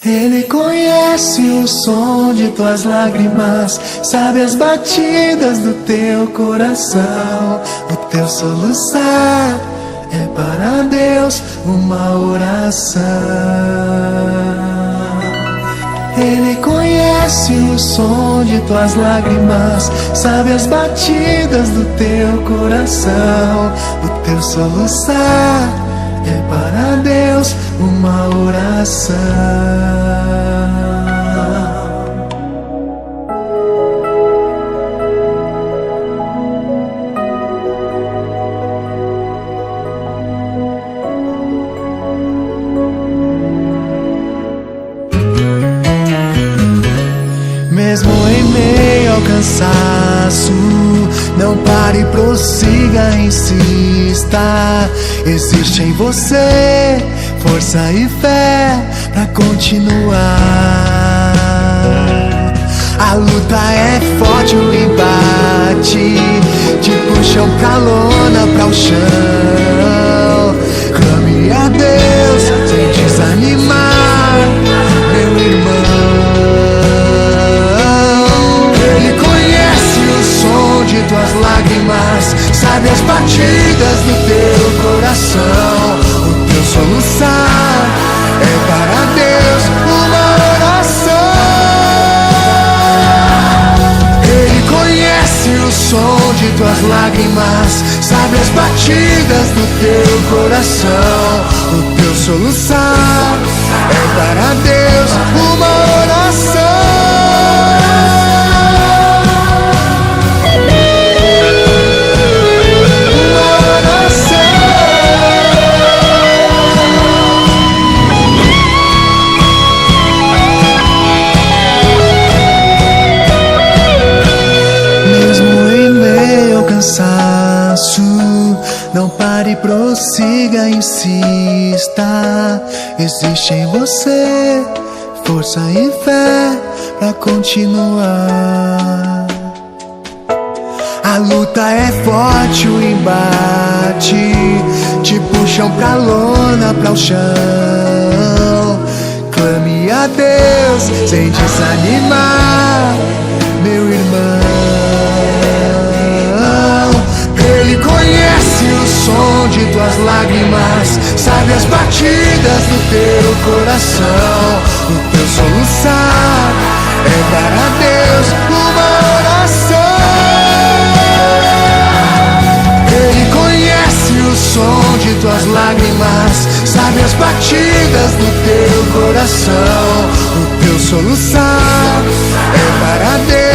Ele conhece o som de tuas lágrimas, sabe as batidas do teu coração. O teu soluçar é para Deus uma oração. Ele conhece o som de tuas lágrimas, sabe as batidas do teu coração. O teu soluçar é para Deus uma oração. Mesmo em meio ao cansaço, não pare, prossiga, insista. Existe em você força e fé pra continuar. A luta é forte, o embate te puxam pra lona, pra o chão. Clame a Deus sem desanimar, meu irmão. De tuas lágrimas, sabe as batidas do teu coração. O teu soluçar é para Deus uma oração. Ele conhece o som de tuas lágrimas, sabe as batidas do teu coração. O teu soluçar é para Deus uma oração. Não pare, prossiga, insista. Existe em você força e fé pra continuar. A luta é forte, o embate te puxam pra lona, pra o chão. Clame a Deus sem desanimar, meu irmão. Ele conhece o som de tuas lágrimas, sabe as batidas do teu coração. O teu soluçar é para Deus uma oração. Ele conhece o som de tuas lágrimas, sabe as batidas do teu coração. O teu soluçar é para Deus